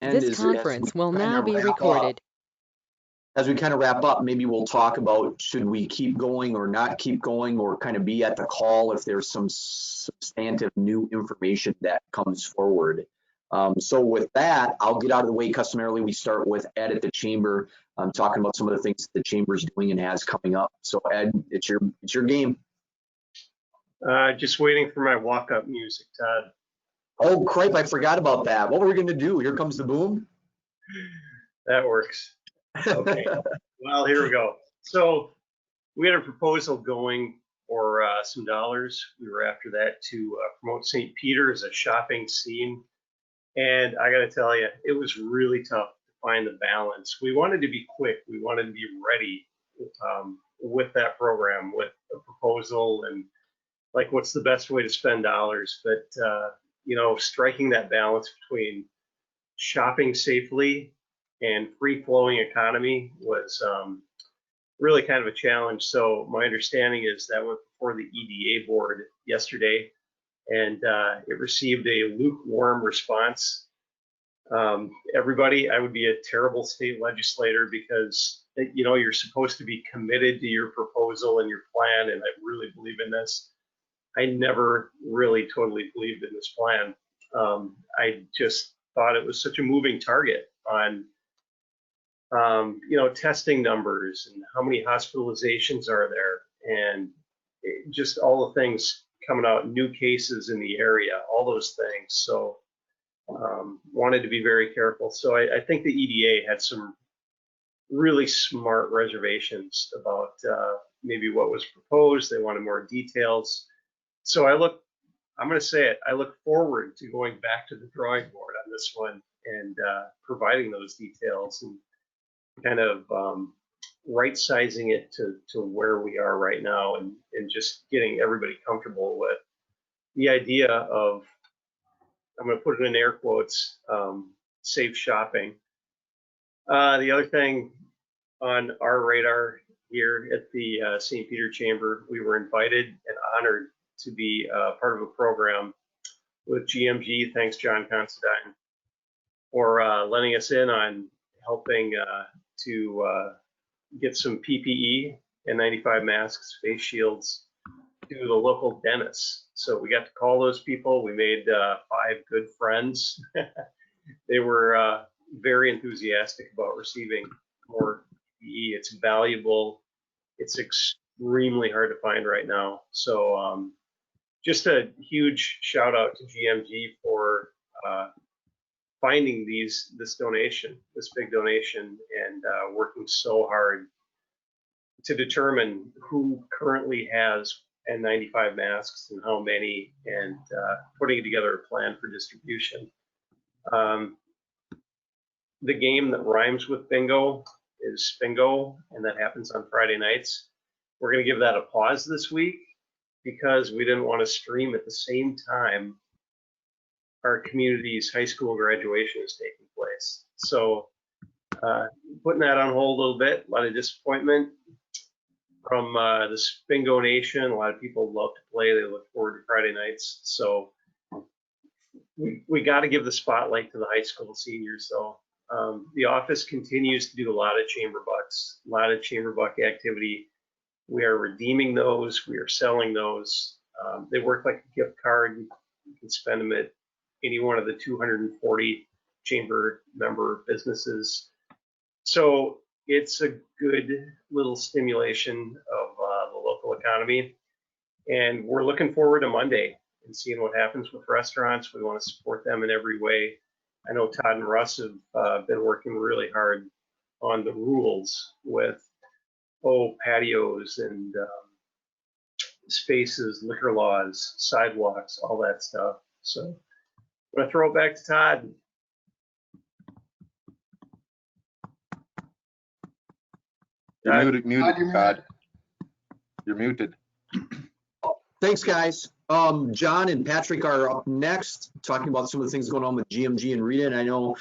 And This conference will now be recorded. As we kind of wrap up, maybe we'll talk about should we keep going or not keep going, or kind of be at the call if there's some substantive new information that comes forward. So with that, I'll get out of the way. Customarily, we start with Ed at the chamber, talking about some of the things the chamber's doing and has coming up. So Ed, it's your game. Just waiting for my walk-up music, Todd. Oh, cripe, I forgot about that. What were we going to do? Here comes the boom? That works. Okay. Well, here we go. So we had a proposal going for some dollars. We were after that to promote St. Peter as a shopping scene. And I got to tell you, it was really tough to find the balance. We wanted to be quick. We wanted to be ready with that program, with a proposal and like what's the best way to spend dollars. But, you know, striking that balance between shopping safely and free-flowing economy was really kind of a challenge. So my understanding is that went before the EDA board yesterday, and it received a lukewarm response. Everybody, I would be a terrible state legislator because, you know, you're supposed to be committed to your proposal and your plan, and I really believe in this. I never really totally believed in this plan. I just thought it was such a moving target on you know, testing numbers and how many hospitalizations are there, and just all the things coming out, new cases in the area, all those things. So wanted to be very careful. So I think the EDA had some really smart reservations about maybe what was proposed. They wanted more details. So I'm going to say it, I look forward to going back to the drawing board on this one and providing those details and kind of right sizing it to where we are right now, and just getting everybody comfortable with the idea of, I'm going to put it in air quotes, safe shopping. The other thing on our radar here at the St. Peter Chamber, we were invited and honored to be part of a program with GMG. Thanks, John Considine, for letting us in on helping to get some PPE, N95 masks, face shields to the local dentists. So we got to call those people. We made 5 good friends. They were very enthusiastic about receiving more PPE. It's valuable. It's extremely hard to find right now. So just a huge shout out to GMG for finding this donation, this big donation, and working so hard to determine who currently has N95 masks and how many, and putting together a plan for distribution. The game that rhymes with bingo is Spingo, and that happens on Friday nights. We're going to give that a pause this week because we didn't want to stream at the same time our community's high school graduation is taking place. So putting that on hold a little bit, a lot of disappointment from the Spingo Nation. A lot of people love to play. They look forward to Friday nights. So we got to give the spotlight to the high school seniors. So the office continues to do a lot of chamber bucks, a lot of chamber buck activity. We are redeeming those. We are selling those. They work like a gift card. You can spend them at any one of the 240 chamber member businesses. So it's a good little stimulation of the local economy. And we're looking forward to Monday and seeing what happens with restaurants. We want to support them in every way. I know Todd and Russ have been working really hard on the rules with patios and spaces, liquor laws, sidewalks, all that stuff. So I'm going to throw it back to Todd. You're muted, Todd. You're muted. Thanks, guys. John and Patrick are up next, talking about some of the things going on with GMG and Rita. And I know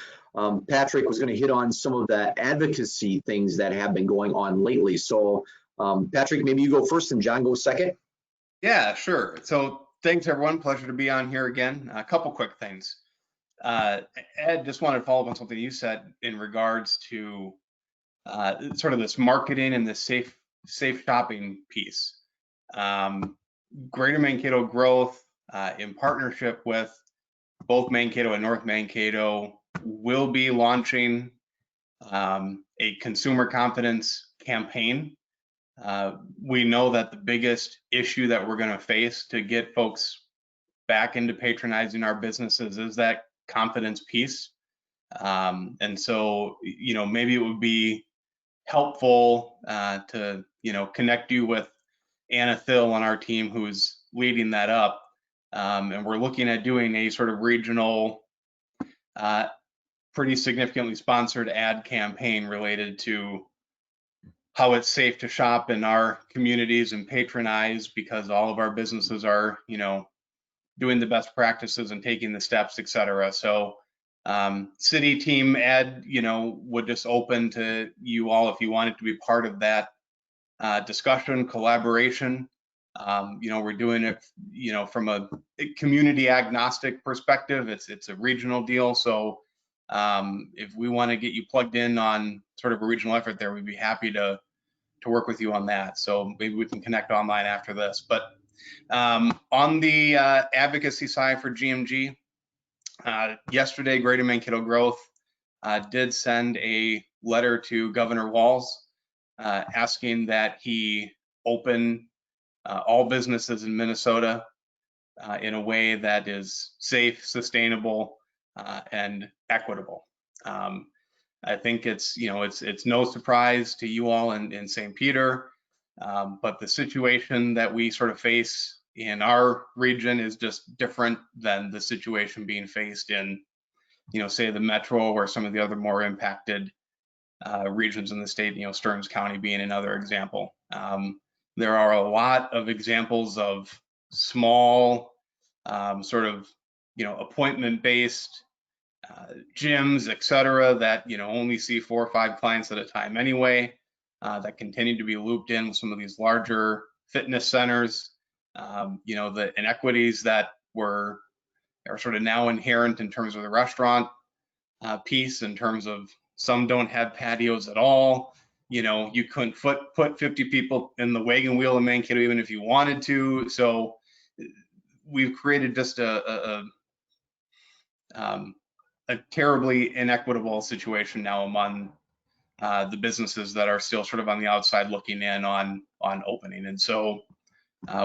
Patrick was going to hit on some of the advocacy things that have been going on lately. So Patrick, maybe you go first and John goes second. Yeah, sure. So thanks, everyone. Pleasure to be on here again. A couple quick things. Ed, just wanted to follow up on something you said in regards to sort of this marketing and this safe shopping piece. Greater Mankato Growth, in partnership with both Mankato and North Mankato, will be launching a consumer confidence campaign. We know that the biggest issue that we're going to face to get folks back into patronizing our businesses is that confidence piece. And so, maybe it would be helpful to, connect you with Anna Thill on our team, who's leading that up. And we're looking at doing a sort of regional, pretty significantly sponsored ad campaign related to how it's safe to shop in our communities and patronize, because all of our businesses are, doing the best practices and taking the steps, et cetera. So city team, Ed, would just open to you all if you wanted to be part of that discussion, collaboration. We're doing it, from a community agnostic perspective. It's a regional deal. So if we want to get you plugged in on sort of a regional effort there, we'd be happy to work with you on that. So maybe we can connect online after this. But on the advocacy side for GMG, yesterday, Greater Mankato Growth did send a letter to Governor Walz asking that he open all businesses in Minnesota in a way that is safe, sustainable, and equitable. I think it's no surprise to you all in St. Peter, but the situation that we sort of face in our region is just different than the situation being faced in, say the metro or some of the other more impacted regions in the state, Stearns County being another example. There are a lot of examples of small sort of, appointment-based gyms, et cetera, that, only see 4 or 5 clients at a time anyway, that continue to be looped in with some of these larger fitness centers. The inequities that are sort of now inherent in terms of the restaurant piece, in terms of some don't have patios at all. You couldn't put 50 people in the wagon wheel in Mankato even if you wanted to. So we've created just a terribly inequitable situation now among the businesses that are still sort of on the outside looking in on opening. And so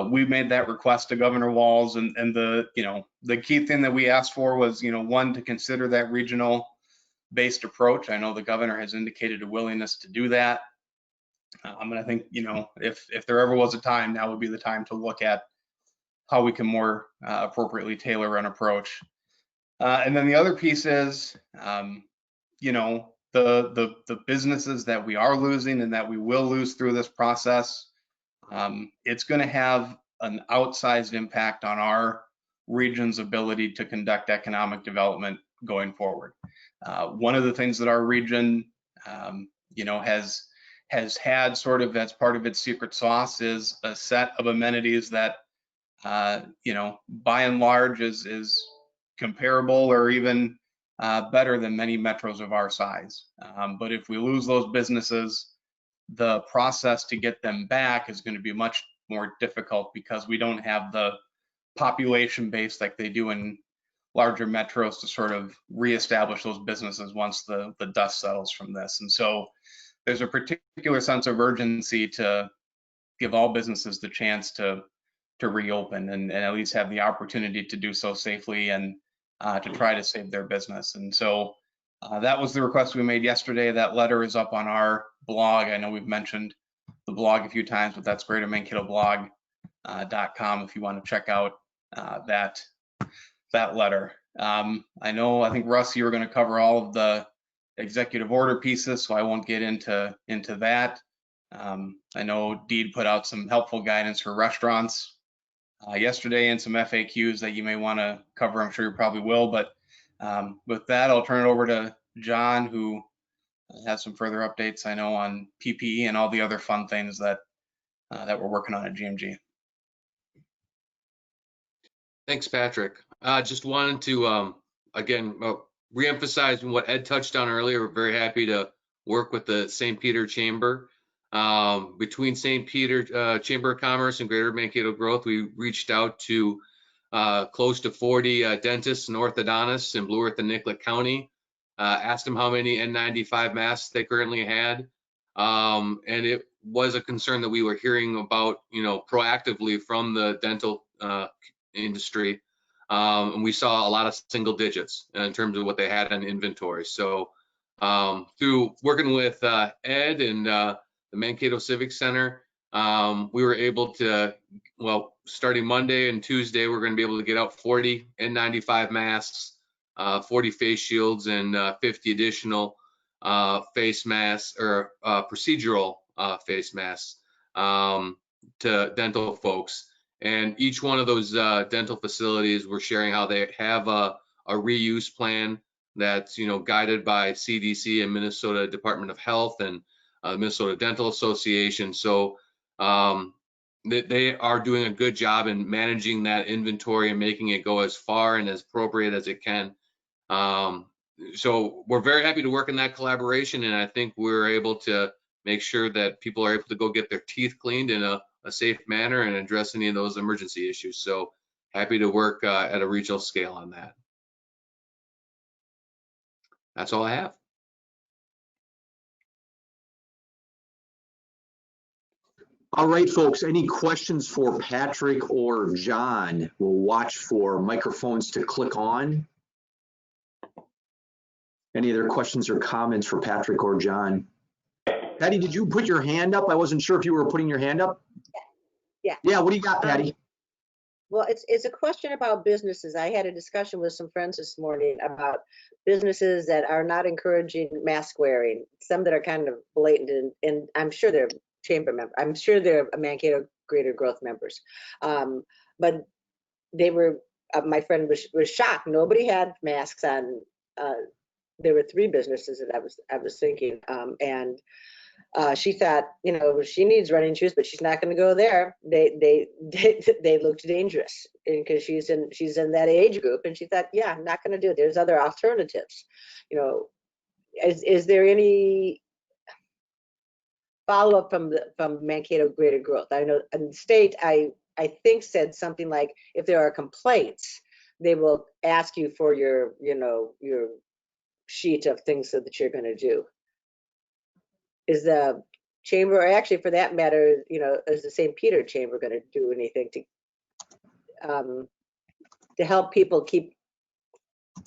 we made that request to Governor Walz, and the key thing that we asked for was, one, to consider that regional based approach. I know the governor has indicated a willingness to do that. And I think, if there ever was a time, now would be the time to look at how we can more appropriately tailor an approach. And then the other piece is, the businesses that we are losing and that we will lose through this process, it's going to have an outsized impact on our region's ability to conduct economic development going forward. One of the things that our region, has had sort of as part of its secret sauce is a set of amenities that, by and large is comparable or even better than many metros of our size. But if we lose those businesses, the process to get them back is going to be much more difficult because we don't have the population base like they do in larger metros to sort of reestablish those businesses once the dust settles from this. And so there's a particular sense of urgency to give all businesses the chance to reopen and at least have the opportunity to do so safely and to try to save their business. And so that was the request we made yesterday. That letter is up on our blog. I know we've mentioned the blog a few times, but that's greatermankatoblog.com if you want to check out that letter. I think Russ, you were going to cover all of the executive order pieces, so I won't get into that. I know Deed put out some helpful guidance for restaurants yesterday and some FAQs that you may want to cover. I'm sure you probably will, but with that, I'll turn it over to John, who has some further updates, I know, on PPE and all the other fun things that we're working on at GMG. Thanks, Patrick. Just wanted to again, reemphasizing what Ed touched on earlier, we're very happy to work with the St. Peter Chamber. Between St. Peter Chamber of Commerce and Greater Mankato Growth, we reached out to close to 40 dentists and orthodontists in Blue Earth and Nicollet County, asked them how many N95 masks they currently had. And it was a concern that we were hearing about, proactively from the dental industry. And we saw a lot of single digits in terms of what they had on inventory. So through working with Ed and the Mankato Civic Center, we were able to, starting Monday and Tuesday, we're going to be able to get out 40 N95 masks, 40 face shields, and 50 additional face masks or procedural face masks to dental folks. And each one of those dental facilities, we're sharing how they have a reuse plan that's, guided by CDC and Minnesota Department of Health and Minnesota Dental Association. So they are doing a good job in managing that inventory and making it go as far and as appropriate as it can. So we're very happy to work in that collaboration, and I think we're able to make sure that people are able to go get their teeth cleaned in a safe manner and address any of those emergency issues. So happy to work at a regional scale on that. That's all I have. All right, folks, any questions for Patrick or John? We'll watch for microphones to click on. Any other questions or comments for Patrick or John? Patty, did you put your hand up? I wasn't sure if you were putting your hand up. Yeah. Yeah, what do you got, Patty? Well, it's a question about businesses. I had a discussion with some friends this morning about businesses that are not encouraging mask wearing, some that are kind of blatant, and I'm sure they're chamber members. I'm sure they're Mankato Greater Growth members. But they were, my friend was shocked. Nobody had masks on. There were 3 businesses that I was thinking, and she thought, she needs running shoes, but she's not going to go there. They looked dangerous because she's in that age group, and she thought, yeah, I'm not going to do it. There's other alternatives. Is there any follow up from Mankato Greater Growth? I know in the state, I think said something like, if there are complaints, they will ask you for your sheet of things that you're going to do. Is the chamber, or actually for that matter, is the St. Peter Chamber going to do anything to help people keep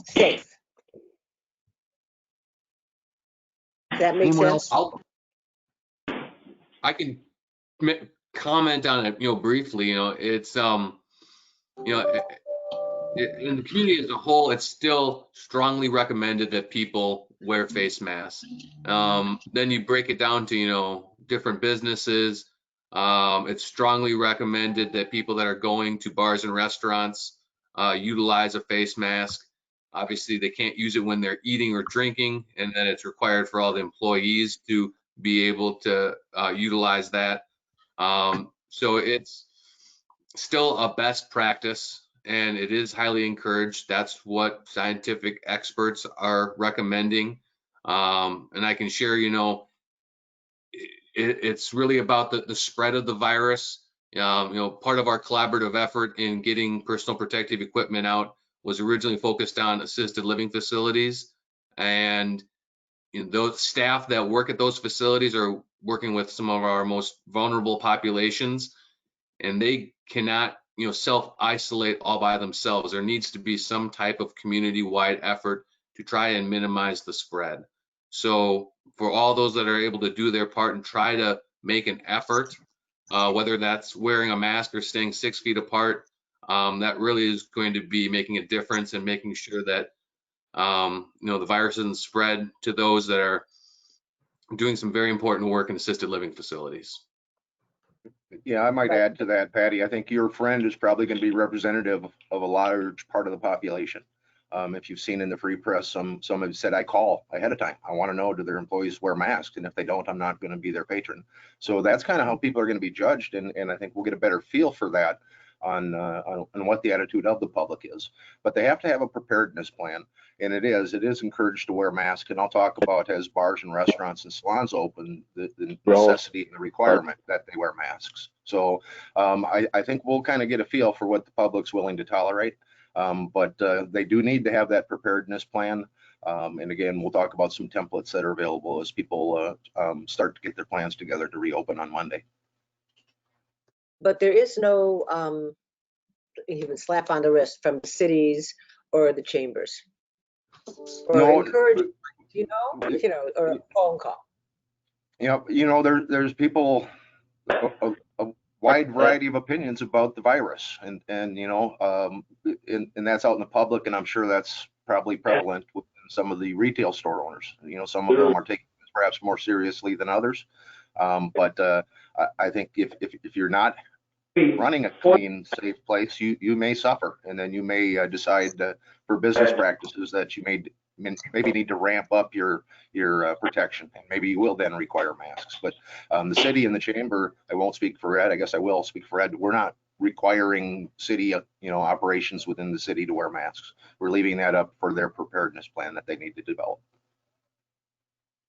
safe? Does that make Anyone sense? else? I can comment on it, briefly. It's in the community as a whole, it's still strongly recommended that people wear face masks. Then you break it down to, different businesses. It's strongly recommended that people that are going to bars and restaurants utilize a face mask. Obviously, they can't use it when they're eating or drinking, and then it's required for all the employees to be able to utilize that. So it's still a best practice, and it is highly encouraged. That's what scientific experts are recommending. And I can share, it's really about the spread of the virus. Part of our collaborative effort in getting personal protective equipment out was originally focused on assisted living facilities. And those staff that work at those facilities are working with some of our most vulnerable populations, and they cannot self-isolate all by themselves. There needs to be some type of community-wide effort to try and minimize the spread. So for all those that are able to do their part and try to make an effort, whether that's wearing a mask or staying 6 feet apart, that really is going to be making a difference and making sure that the virus doesn't spread to those that are doing some very important work in assisted living facilities. Yeah, I might add to that, Patty. I think your friend is probably going to be representative of a large part of the population. If you've seen in the free press, some have said, I call ahead of time. I want to know, do their employees wear masks? And if they don't, I'm not going to be their patron. So that's kind of how people are going to be judged. And I think we'll get a better feel for that. on what the attitude of the public is. But they have to have a preparedness plan, and it is encouraged to wear masks. And I'll talk about, as bars and restaurants and salons open, the necessity and the requirement that they wear masks. So I think we'll kind of get a feel for what the public's willing to tolerate. But they do need to have that preparedness plan. And again, we'll talk about some templates that are available as people start to get their plans together to reopen on Monday. But there is no even slap on the wrist from the cities or the chambers, or No, encourage, or a phone call. There's people, a wide variety of opinions about the virus, and that's out in the public, and I'm sure that's probably prevalent with some of the retail store owners. Some of them are taking this perhaps more seriously than others. But I think if you're not running a clean, safe place, you may suffer, and then you may decide for business practices that you maybe need to ramp up your protection, and maybe you will then require masks. But the city and the chamber, I won't speak for Ed. I guess I will speak for Ed. We're not requiring city operations within the city to wear masks. We're leaving that up for their preparedness plan that they need to develop.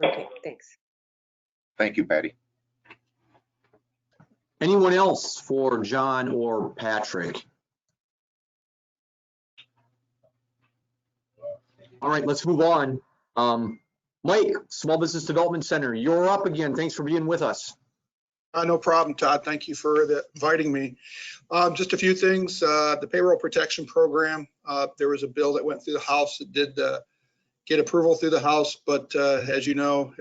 Okay, thanks. Thank you, Patty. Anyone else for John or Patrick? All right, let's move on. Mike, Small Business Development Center, you're up again. Thanks for being with us. No problem, Todd. Thank you for inviting me. Just a few things. The payroll protection program, there was a bill that went through the House that did get approval through the House, but as you know,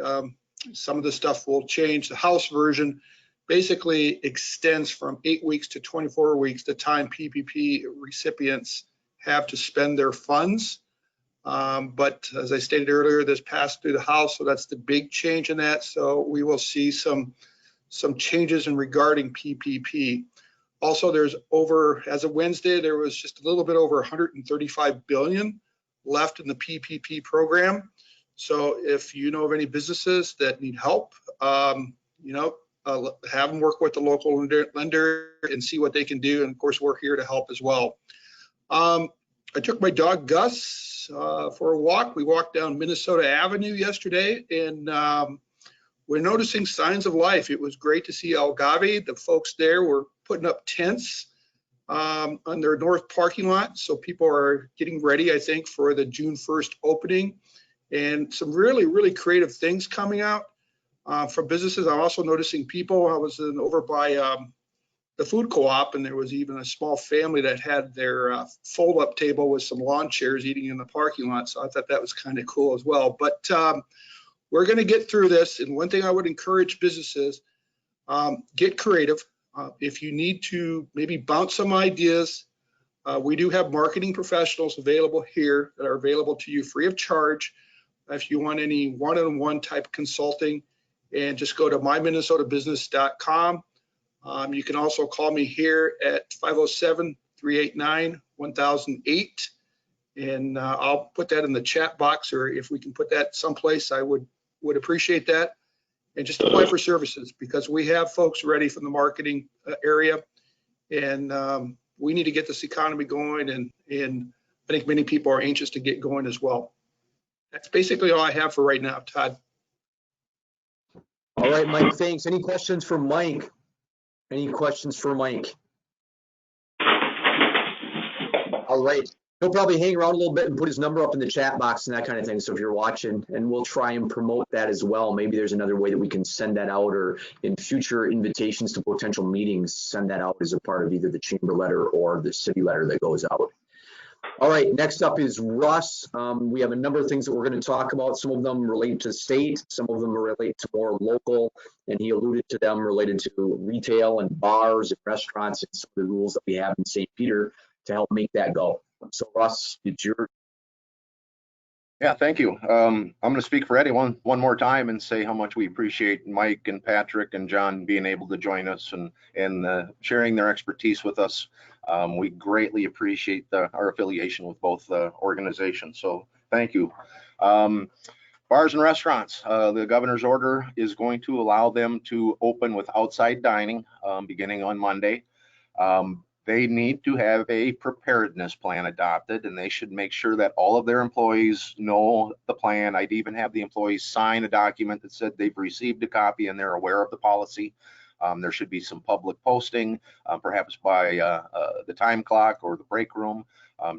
some of the stuff will change. The House version basically extends from 8 weeks to 24 weeks the time PPP recipients have to spend their funds. But as I stated earlier, this passed through the House, so that's the big change in that. So we will see some changes in regarding PPP. Also, there's as of Wednesday, there was just a little bit over 135 billion left in the PPP program. So if you know of any businesses that need help, have them work with the local lender and see what they can do. And of course, we're here to help as well. I took my dog Gus for a walk. We walked down Minnesota Avenue yesterday, and we're noticing signs of life. It was great to see Algave. The folks there were putting up tents on their north parking lot. So people are getting ready, I think, for the June 1st opening, and some really, really creative things coming out from businesses. I'm also noticing people. I was over by the food co-op, and there was even a small family that had their fold-up table with some lawn chairs eating in the parking lot. So I thought that was kind of cool as well. But we're going to get through this. And one thing I would encourage businesses, get creative. If you need to maybe bounce some ideas, we do have marketing professionals available here that are available to you free of charge. If you want any one-on-one type consulting, and just go to myminnesotabusiness.com. You can also call me here at 507-389-1008. And I'll put that in the chat box, or if we can put that someplace, I would appreciate that. And just apply for services, because we have folks ready from the marketing area, and we need to get this economy going, and I think many people are anxious to get going as well. That's basically all I have for right now, Todd. All right, Mike, thanks. Any questions for Mike? Any questions for Mike? All right. He'll probably hang around a little bit and put his number up in the chat box and that kind of thing. So if you're watching, and we'll try and promote that as well. Maybe there's another way that we can send that out, or in future invitations to potential meetings, send that out as a part of either the chamber letter or the city letter that goes out. All right, next up is Russ. We have a number of things that we're going to talk about. Some of them relate to state, some of them relate to more local, and he alluded to them related to retail and bars and restaurants and some of the rules that we have in St. Peter to help make that go. So Russ, it's your. Yeah, thank you. I'm going to speak for Eddie one more time and say how much we appreciate Mike and Patrick and John being able to join us and sharing their expertise with us. We greatly appreciate our affiliation with both organizations. So thank you. Bars and restaurants, the governor's order is going to allow them to open with outside dining beginning on Monday. they need to have a preparedness plan adopted, and they should make sure that all of their employees know the plan. I'd even have the employees sign a document that said they've received a copy and they're aware of the policy. There should be some public posting, perhaps by the time clock or the break room,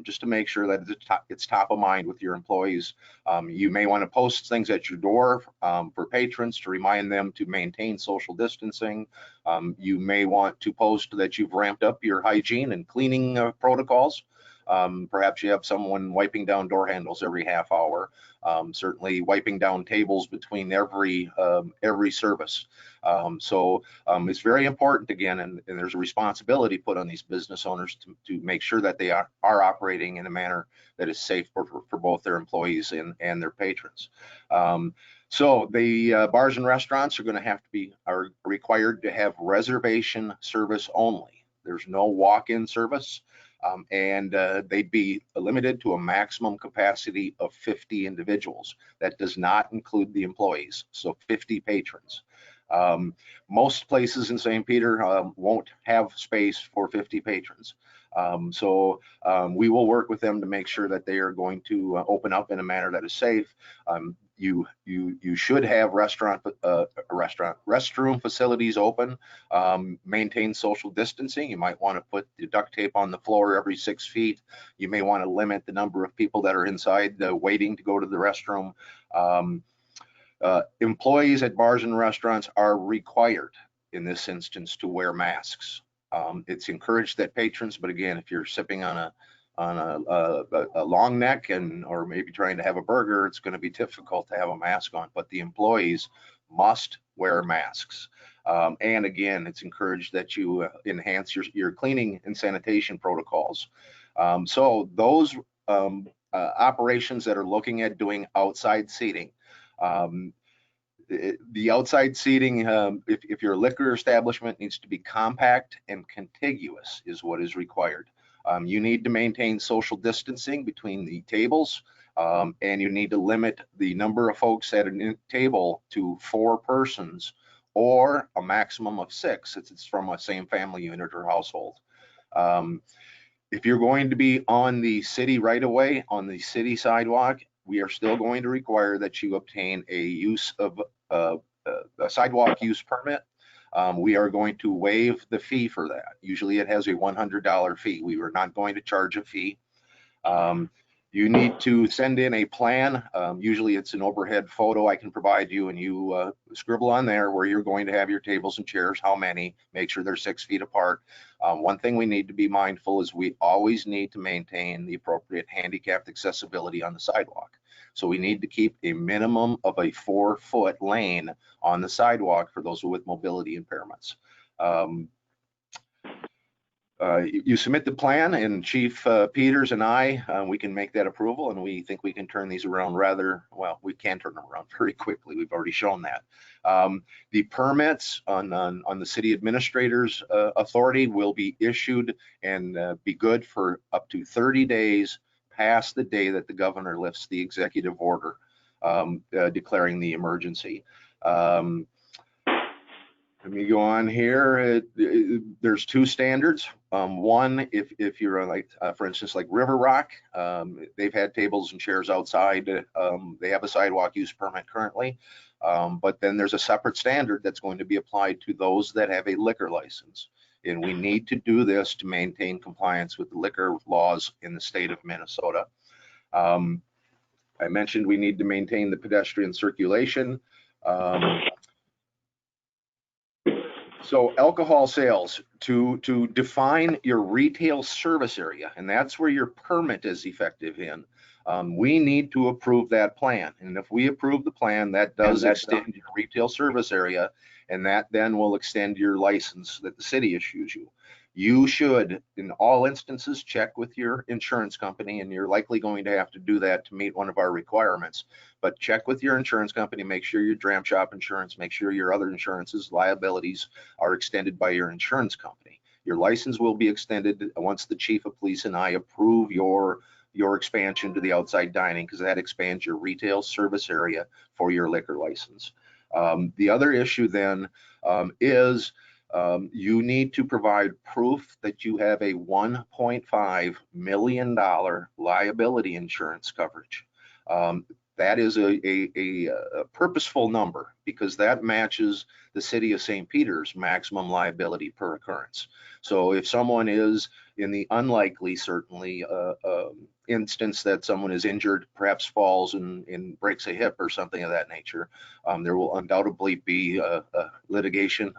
just to make sure that it's top of mind with your employees. You may want to post things at your door for patrons to remind them to maintain social distancing. You may want to post that you've ramped up your hygiene and cleaning protocols. Perhaps you have someone wiping down door handles every half hour. Certainly wiping down tables between every service. It's very important again, and there's a responsibility put on these business owners to make sure that they are operating in a manner that is safe for both their employees and their patrons. So the bars and restaurants are required to have reservation service only. There's no walk-in service. And they'd be limited to a maximum capacity of 50 individuals. That does not include the employees, so 50 patrons. Most places in St. Peter won't have space for 50 patrons. We will work with them to make sure that they are going to open up in a manner that is safe. You should have restroom facilities open, maintain social distancing. You might want to put the duct tape on the floor every 6 feet. You may want to limit the number of people that are inside waiting to go to the restroom. Employees at bars and restaurants are required in this instance to wear masks. It's encouraged that patrons, but again, if you're sipping on a long neck or maybe trying to have a burger, it's going to be difficult to have a mask on, but the employees must wear masks. And again, it's encouraged that you enhance your cleaning and sanitation protocols. So those operations that are looking at doing outside seating, the outside seating, if your liquor establishment, needs to be compact and contiguous is what is required. You need to maintain social distancing between the tables, and you need to limit the number of folks at a table to 4 persons or a maximum of 6 if it's from a same family unit or household. If you're going to be on the city right of way, on the city sidewalk, we are still going to require that you obtain a sidewalk use permit. We are going to waive the fee for that. Usually it has a $100 fee. We are not going to charge a fee. You need to send in a plan. Usually it's an overhead photo I can provide you, and you scribble on there where you're going to have your tables and chairs, how many, make sure they're 6 feet apart. One thing we need to be mindful is we always need to maintain the appropriate handicapped accessibility on the sidewalk. So we need to keep a minimum of a 4-foot lane on the sidewalk for those with mobility impairments. You submit the plan, and Chief Peters and I, we can make that approval, and we think we can turn these around we can turn them around very quickly. We've already shown that. The permits on the city administrator's authority will be issued and be good for up to 30 days past the day that the governor lifts the executive order declaring the emergency. Let me go on here. There's 2 standards. One, if you're like, for instance, like River Rock, they've had tables and chairs outside. They have a sidewalk use permit currently, but then there's a separate standard that's going to be applied to those that have a liquor license. And we need to do this to maintain compliance with the liquor laws in the state of Minnesota. I mentioned we need to maintain the pedestrian circulation. So alcohol sales, to define your retail service area, and that's where your permit is effective in, we need to approve that plan. And if we approve the plan, that does extend your retail service area, and that then will extend your license that the city issues you. You should, in all instances, check with your insurance company, and you're likely going to have to do that to meet one of our requirements. But check with your insurance company, make sure your dram shop insurance, make sure your other insurances, liabilities are extended by your insurance company. Your license will be extended once the chief of police and I approve your expansion to the outside dining, because that expands your retail service area for your liquor license. The other issue then is You need to provide proof that you have a $1.5 million liability insurance coverage. That is a purposeful number because that matches the city of St. Peter's maximum liability per occurrence. So if someone is in the unlikely, certainly, instance that someone is injured, perhaps falls and breaks a hip or something of that nature, there will undoubtedly be litigation,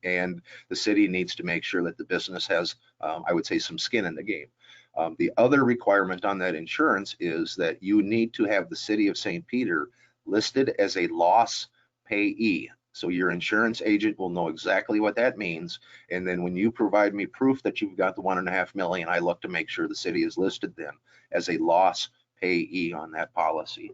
and the city needs to make sure that the business has, I would say, some skin in the game. The other requirement on that insurance is that you need to have the city of St. Peter listed as a loss payee. So your insurance agent will know exactly what that means. And then when you provide me proof that you've got the $1.5 million, I look to make sure the city is listed then as a loss payee on that policy.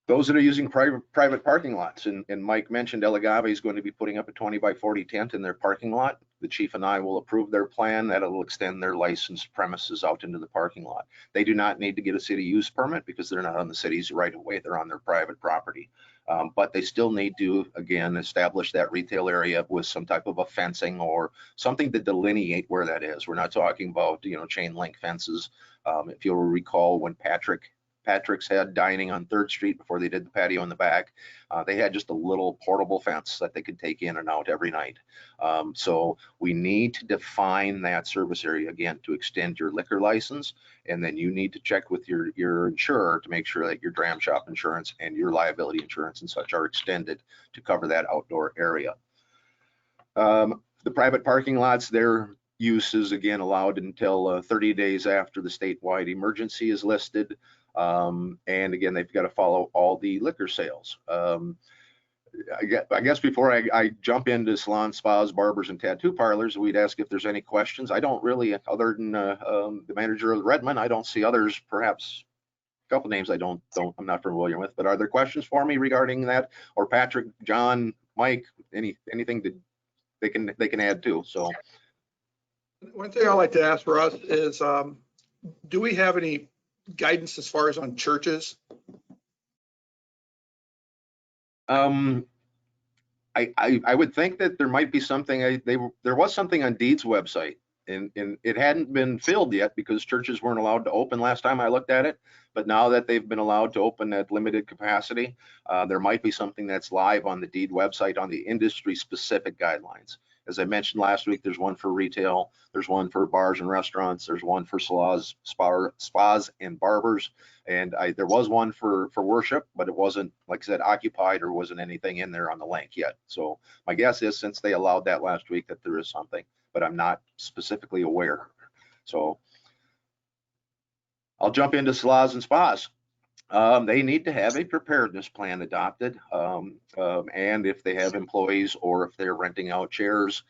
Those that are using private parking lots, and Mike mentioned El Agave is going to be putting up a 20 by 40 tent in their parking lot. The chief and I will approve their plan. That'll extend their licensed premises out into the parking lot. They do not need to get a city use permit because they're not on the city's right of way. They're on their private property. But they still need to, again, establish that retail area with some type of a fencing or something to delineate where that is. We're not talking about, chain link fences. If you'll recall when Patrick's had dining on 3rd Street before they did the patio in the back, they had just a little portable fence that they could take in and out every night. So we need to define that service area again to extend your liquor license, and then you need to check with your insurer to make sure that your dram shop insurance and your liability insurance and such are extended to cover that outdoor area. The private parking lots, their use is again allowed until 30 days after the statewide emergency is listed. And again, they've got to follow all the liquor sales. I guess before I jump into salons, spas, barbers, and tattoo parlors, we'd ask if there's any questions. I don't really, other than the manager of Redmond, I don't see others. Perhaps a couple names I'm not familiar with. But are there questions for me regarding that? Or Patrick, John, Mike, anything that they can add to? So One thing I'd like to ask Russ is, do we have any guidance as far as on churches? I would think that there might be something. There was something on Deed's website, and it hadn't been filled yet because churches weren't allowed to open last time I looked at it. But now that they've been allowed to open at limited capacity, there might be something that's live on the Deed website on the industry-specific guidelines. As I mentioned last week, there's one for retail, there's one for bars and restaurants, there's one for spas and barbers, and there was one for worship, but it wasn't, like I said, occupied or wasn't anything in there on the link yet. So my guess is since they allowed that last week that there is something, but I'm not specifically aware. So I'll jump into salons and spas. They need to have a preparedness plan adopted, and if they have employees or if they're renting out chairs,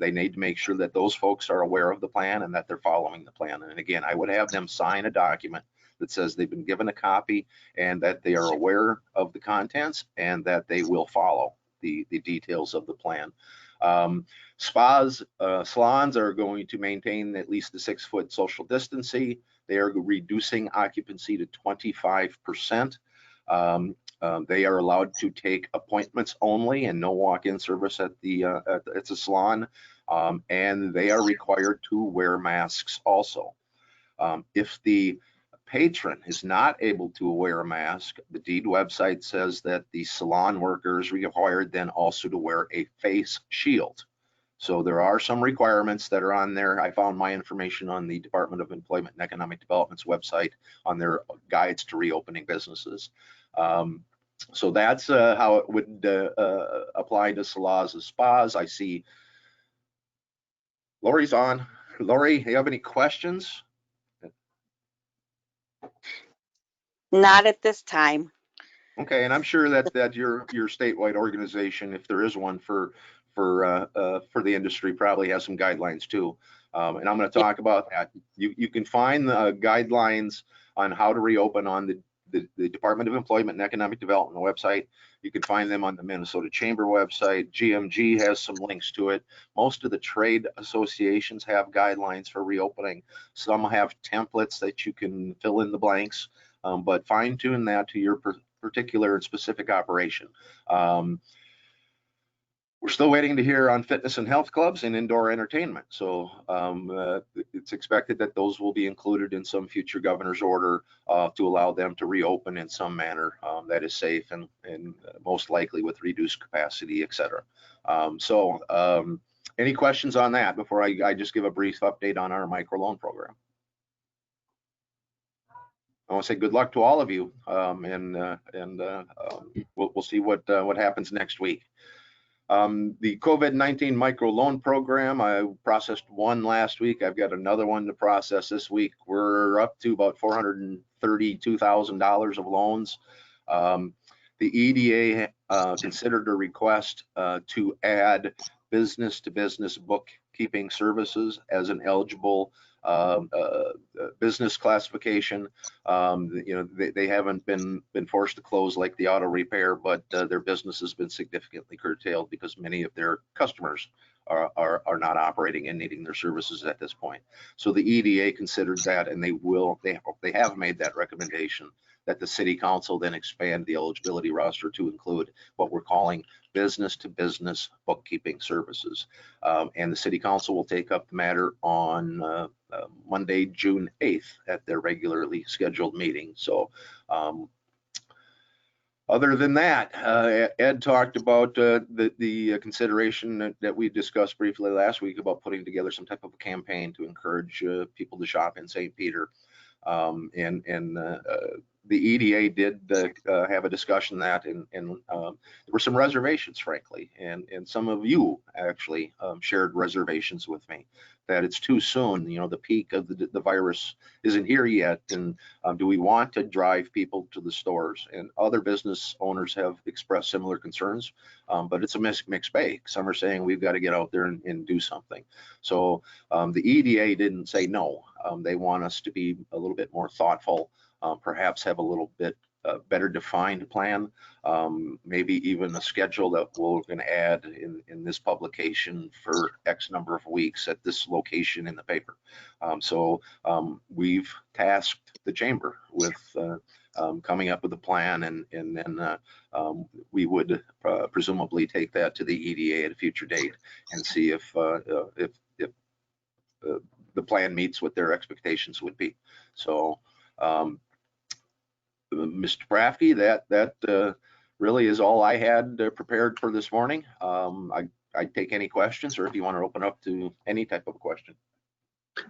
they need to make sure that those folks are aware of the plan and that they're following the plan. And again, I would have them sign a document that says they've been given a copy and that they are aware of the contents and that they will follow the details of the plan. Spas, salons are going to maintain at least the 6-foot social distancing. They are reducing occupancy to 25%. They are allowed to take appointments only and no walk-in service at it's a salon, and they are required to wear masks also. If the patron is not able to wear a mask, the Deed website says that the salon worker is required then also to wear a face shield. So there are some requirements that are on there. I found my information on the Department of Employment and Economic Development's website on their guides to reopening businesses. So that's how it would apply to salons and spas. I see Lori's on. Lori, do you have any questions? Not at this time. Okay, and I'm sure that your statewide organization, if there is one for the industry, probably has some guidelines too. And I'm going to talk about that. You can find the guidelines on how to reopen on the Department of Employment and Economic Development website. You can find them on the Minnesota Chamber website. GMG has some links to it. Most of the trade associations have guidelines for reopening. Some have templates that you can fill in the blanks, but fine tune that to your particular and specific operation. We're still waiting to hear on fitness and health clubs and indoor entertainment. So it's expected that those will be included in some future governor's order to allow them to reopen in some manner that is safe and most likely with reduced capacity, et cetera. Any questions on that before I just give a brief update on our microloan program? I want to say good luck to all of you, we'll see what happens next week. The COVID-19 microloan program, I processed one last week. I've got another one to process this week. We're up to about $432,000 of loans. The EDA considered a request to add business-to-business bookkeeping services as an eligible business classification. They haven't been forced to close like the auto repair, but their business has been significantly curtailed because many of their customers are not operating and needing their services at this point. So the EDA considered that, and they have made that recommendation that the city council then expand the eligibility roster to include what we're calling business-to-business bookkeeping services. And the city council will take up the matter on Monday, June 8th at their regularly scheduled meeting. So other than that, Ed talked about the consideration that we discussed briefly last week about putting together some type of a campaign to encourage people to shop in St. Peter. The EDA did have a discussion that, and there were some reservations, frankly, and some of you actually shared reservations with me that it's too soon. The peak of the virus isn't here yet, and do we want to drive people to the stores? And other business owners have expressed similar concerns, but it's a mixed bag. Some are saying we've got to get out there and do something. So the EDA didn't say no. They want us to be a little bit more thoughtful. Perhaps have a little bit better defined plan, maybe even a schedule that we're going to add in this publication for X number of weeks at this location in the paper. We've tasked the chamber with coming up with a plan, and then we would presumably take that to the EDA at a future date and see if the plan meets what their expectations would be. So Mr. Prafke, that really is all I had prepared for this morning. I'd take any questions, or if you want to open up to any type of question.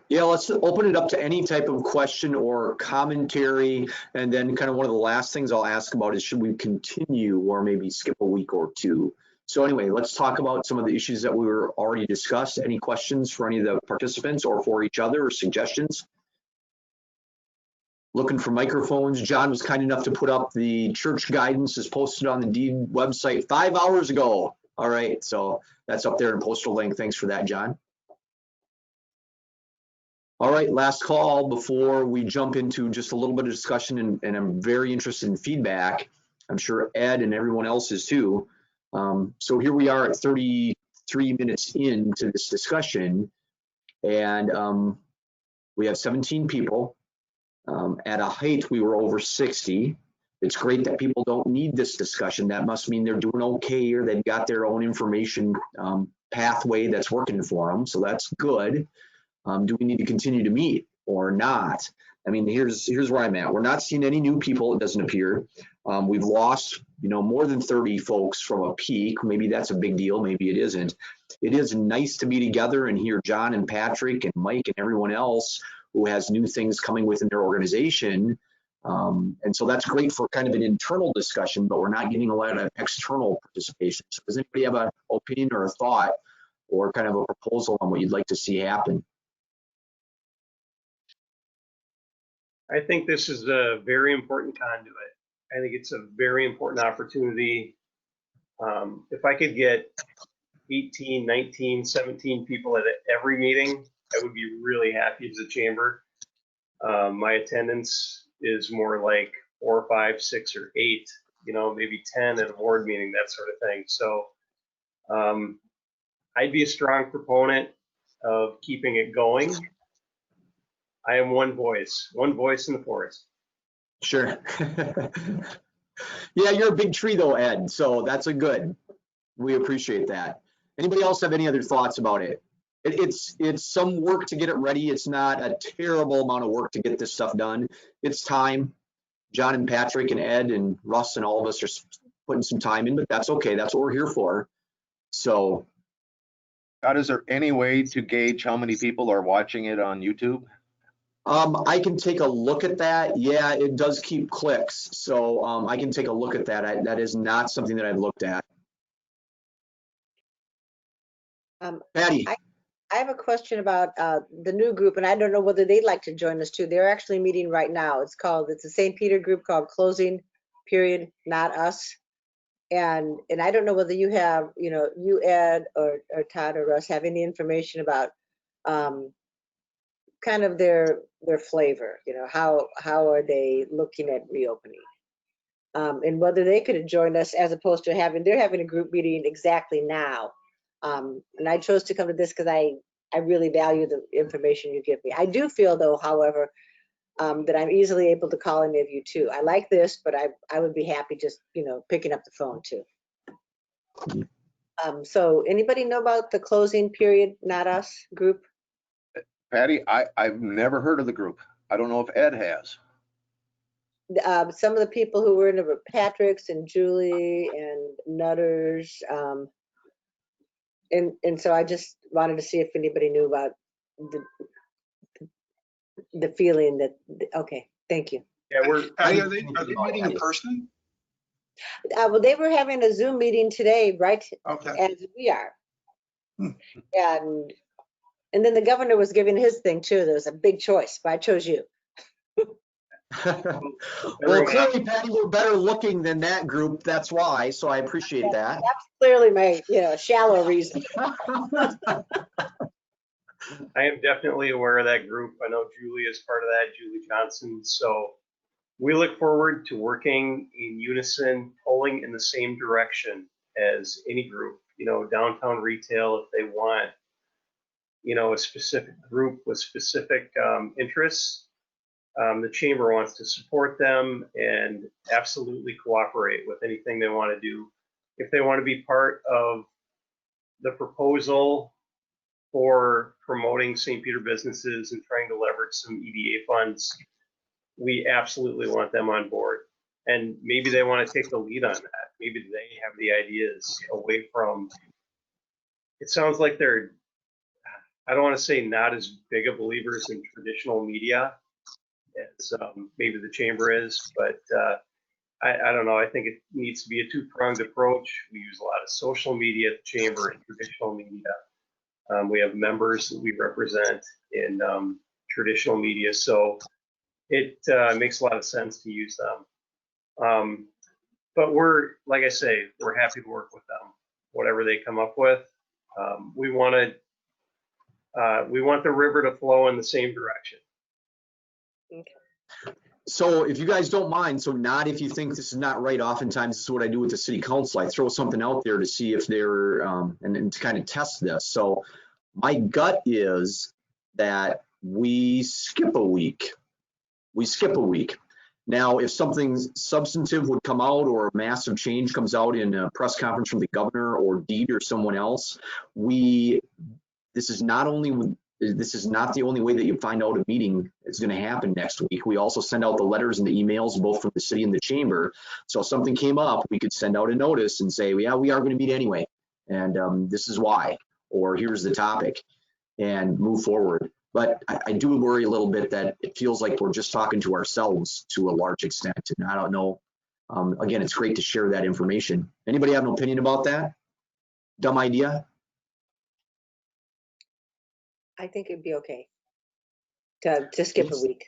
Yeah, let's open it up to any type of question or commentary. And then kind of one of the last things I'll ask about is, should we continue or maybe skip a week or two? So anyway, let's talk about some of the issues that we were already discussed. Any questions for any of the participants or for each other, or suggestions? Looking for microphones. John was kind enough to put up the church guidance is posted on the Deed website 5 hours ago. All right, so that's up there in postal link. Thanks for that, John. All right, last call before we jump into just a little bit of discussion, and I'm very interested in feedback. I'm sure Ed and everyone else is too. So here we are at 33 minutes into this discussion, and we have 17 people. At a height, we were over 60. It's great that people don't need this discussion. That must mean they're doing okay, or they've got their own information pathway that's working for them. So that's good. Do we need to continue to meet or not? I mean, here's where I'm at. We're not seeing any new people, it doesn't appear. We've lost, more than 30 folks from a peak. Maybe that's a big deal, maybe it isn't. It is nice to be together and hear John and Patrick and Mike and everyone else who has new things coming within their organization. And so that's great for kind of an internal discussion, but we're not getting a lot of external participation. So does anybody have an opinion or a thought or kind of a proposal on what you'd like to see happen? I think this is a very important conduit. I think it's a very important opportunity. If I could get 18, 19, 17 people at every meeting, I would be really happy as a chamber. My attendance is more like 4, 5, 6, or 8, maybe 10 at a board meeting, that sort of thing. So I'd be a strong proponent of keeping it going. I am one voice in the forest. Sure. Yeah, you're a big tree though, Ed. So that's a good. We appreciate that. Anybody else have any other thoughts about it? It's some work to get it ready. It's not a terrible amount of work to get this stuff done. It's time. John and Patrick and Ed and Russ and all of us are putting some time in, but that's okay. That's what we're here for. So, God, is there any way to gauge how many people are watching it on YouTube? I can take a look at that. Yeah, it does keep clicks. So I can take a look at that. That is not something that I've looked at. Patty. I have a question about the new group, and I don't know whether they'd like to join us too. They're actually meeting right now. It's a St. Peter group called Closing Period, Not Us. And I don't know whether you have, you, Ed, or Todd or Russ have any information about kind of their flavor, how are they looking at reopening? And whether they could have joined us as opposed to they're having a group meeting exactly now. And I chose to come to this because I really value the information you give me. I do feel though, however, that I'm easily able to call any of you too. I like this, but I would be happy just, picking up the phone too. So anybody know about the Closing Period, Not Us group? Patty, I've never heard of the group. I don't know if Ed has. Some of the people who were in it were Patrick's and Julie and Nutters. And so I just wanted to see if anybody knew about the feeling that, okay, thank you. Yeah, Patty, are they meeting in person? Well, they were having a Zoom meeting today, right? Okay. As we are. And then the governor was giving his thing too. There was a big choice, but I chose you. Well, clearly, Patty, we're better looking than that group. That's why. So I appreciate that. That's clearly my, shallow reason. I am definitely aware of that group. I know Julie is part of that, Julie Johnson. So we look forward to working in unison, pulling in the same direction as any group, downtown retail, if they want, a specific group with specific interests. The chamber wants to support them and absolutely cooperate with anything they want to do. If they want to be part of the proposal for promoting St. Peter businesses and trying to leverage some EDA funds, we absolutely want them on board. And maybe they want to take the lead on that. Maybe they have the ideas away from, it sounds like they're, I don't want to say not as big of believers in traditional media as maybe the chamber is, but I don't know. I think it needs to be a two-pronged approach. We use a lot of social media at the chamber and traditional media. We have members that we represent in traditional media, so it makes a lot of sense to use them. But like I say, we're happy to work with them, whatever they come up with. We want the river to flow in the same direction. Okay. So if you guys don't mind, so not if you think this is not right, oftentimes this is what I do with the city council. I throw something out there to see if they're, and to kind of test this. So my gut is that we skip a week. Now, if something substantive would come out or a massive change comes out in a press conference from the governor or Deed or someone else, this is not the only way that you find out a meeting is going to happen next week. We also send out the letters and the emails, both from the city and the chamber. So if something came up, we could send out a notice and say, yeah, we are going to meet anyway. And this is why, or here's the topic, and move forward. But I do worry a little bit that it feels like we're just talking to ourselves to a large extent. And I don't know. Again, it's great to share that information. Anybody have an opinion about that? Dumb idea? I think it'd be okay to skip a week.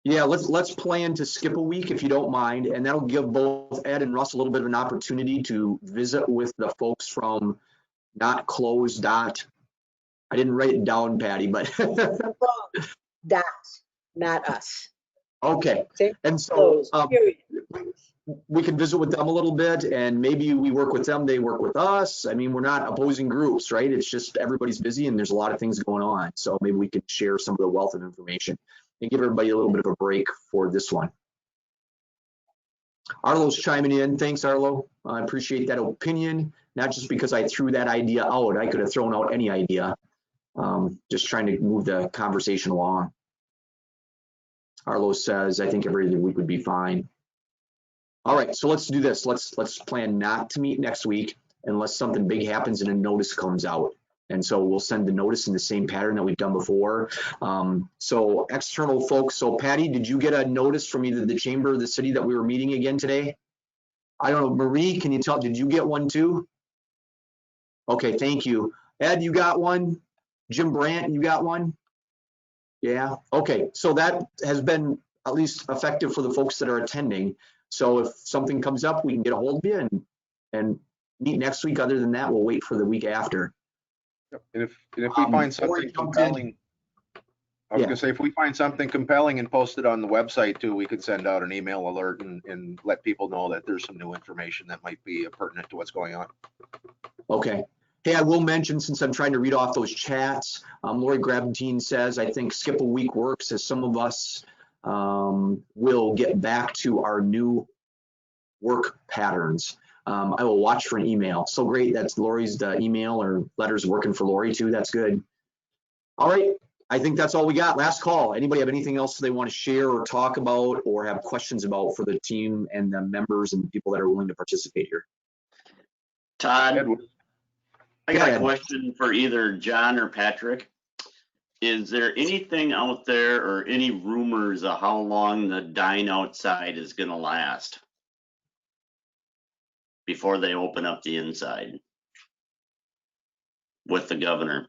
Yeah, let's plan to skip a week if you don't mind, and that'll give both Ed and Russ a little bit of an opportunity to visit with the folks from Not Closed. I didn't write it down, Patty, but Not us. Okay, and so Closed, period. we can visit with them a little bit, and maybe we work with them, they work with us. I mean, we're not opposing groups, right? It's just everybody's busy and there's a lot of things going on. So maybe we can share some of the wealth of information and give everybody a little bit of a break for this one. Arlo's chiming in. Thanks, Arlo. I appreciate that opinion. Not just because I threw that idea out. I could have thrown out any idea. Just trying to move the conversation along. Arlo says, I think every week would be fine. All right, so let's do this. Let's plan not to meet next week unless something big happens and a notice comes out. And so we'll send the notice in the same pattern that we've done before. So external folks. So Patty, did you get a notice from either the chamber or the city that we were meeting again today? I don't know. Marie, can you tell? Did you get one too? Okay, thank you. Ed, you got one? Jim Brandt, you got one? Yeah, okay. So that has been at least effective for the folks that are attending. So if something comes up, we can get a hold of you and meet next week. Other than that, we'll wait for the week after. And if we find something compelling, I was gonna say, if we find something compelling and post it on the website too, we could send out an email alert and let people know that there's some new information that might be pertinent to what's going on. Okay. Hey, I will mention, since I'm trying to read off those chats, Lori Grabantine says, I think skip a week works, as some of us will get back to our new work patterns. I will watch for an email. So great, that's Lori's email or letters working for Lori too. That's good. All right, I think that's all we got. Last call. Anybody have anything else they want to share or talk about or have questions about for the team and the members and the people that are willing to participate here? Todd, Edward. I got a question for either John or Patrick. Is there anything out there or any rumors of how long the dine outside is going to last before they open up the inside with the governor?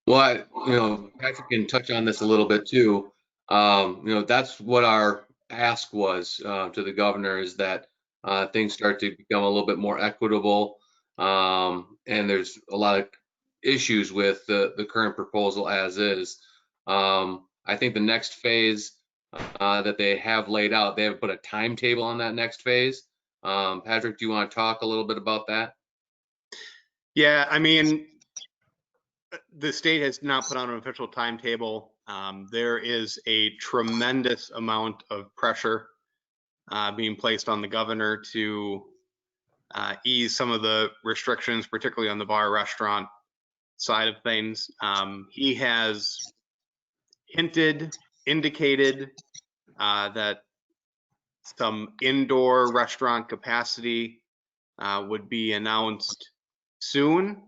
Well, Patrick can touch on this a little bit too. That's what our ask was to the governor, is that things start to become a little bit more equitable. And there's a lot of issues with the current proposal as is. I think the next phase that they have laid out, they have put a timetable on that next phase. Patrick, do you want to talk a little bit about that? Yeah, I mean, the state has not put out an official timetable. There is a tremendous amount of pressure being placed on the governor to ease some of the restrictions, particularly on the bar restaurant side of things. He has indicated that some indoor restaurant capacity would be announced soon.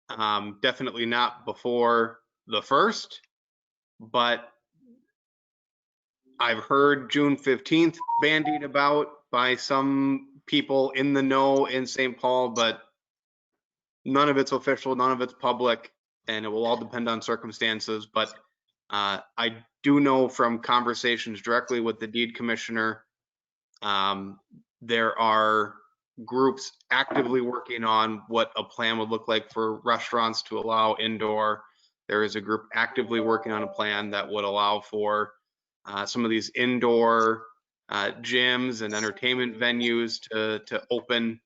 Definitely not before the 1st, but I've heard June 15th bandied about by some people in the know in St. Paul, but none of it's official, none of it's public, and it will all depend on circumstances. But I do know from conversations directly with the deed commissioner, there are groups actively working on what a plan would look like for restaurants to allow indoor. There is a group actively working on a plan that would allow for some of these indoor gyms and entertainment venues to open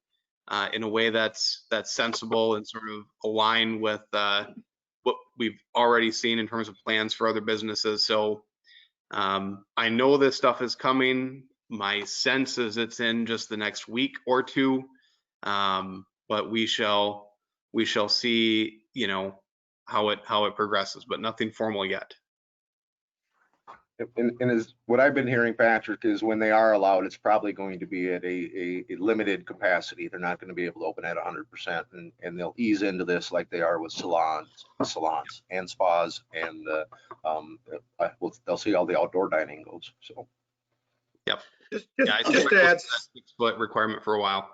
in a way that's sensible and sort of align with what we've already seen in terms of plans for other businesses. So I know this stuff is coming. My sense is it's in just the next week or two, but we shall see, how it progresses, but nothing formal yet. And as what I've been hearing, Patrick, is when they are allowed, it's probably going to be at a limited capacity. They're not going to be able to open at 100%, and they'll ease into this like they are with salons and spas, and they'll see how the outdoor dining goes. So, yep. Just to add, 6-foot requirement for a while.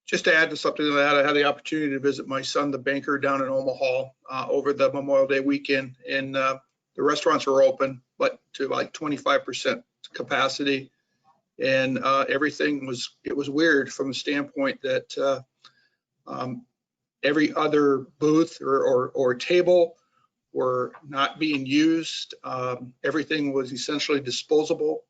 Just to add to something to that, I had the opportunity to visit my son, the banker, down in Omaha over the Memorial Day weekend, and the restaurants were open, but to like 25% capacity, and everything was weird from the standpoint that every other booth or table were not being used. Everything was essentially disposable.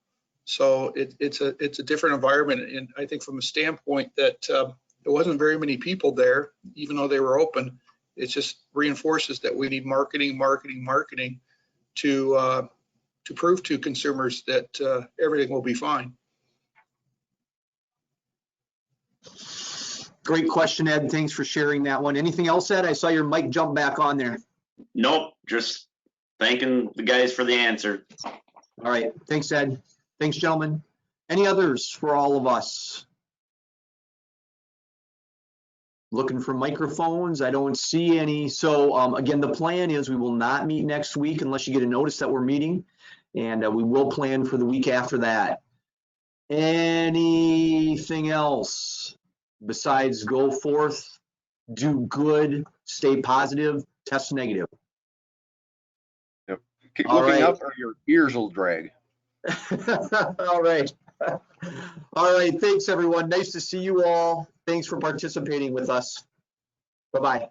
So it's a different environment, and I think from a standpoint that there wasn't very many people there, even though they were open. It just reinforces that we need marketing to prove to consumers that everything will be fine. Great question, Ed. Thanks for sharing that one. Anything else, Ed? I saw your mic jump back on there. Nope, just thanking the guys for the answer. All right. Thanks, Ed. Thanks, gentlemen. Any others for all of us? Looking for microphones. I don't see any. So again, the plan is we will not meet next week unless you get a notice that we're meeting, and we will plan for the week after that. Anything else besides go forth, do good, stay positive, test negative? Keep All looking right. up or your ears will drag. All right. All right. Thanks, everyone. Nice to see you all. Thanks for participating with us. Bye-bye.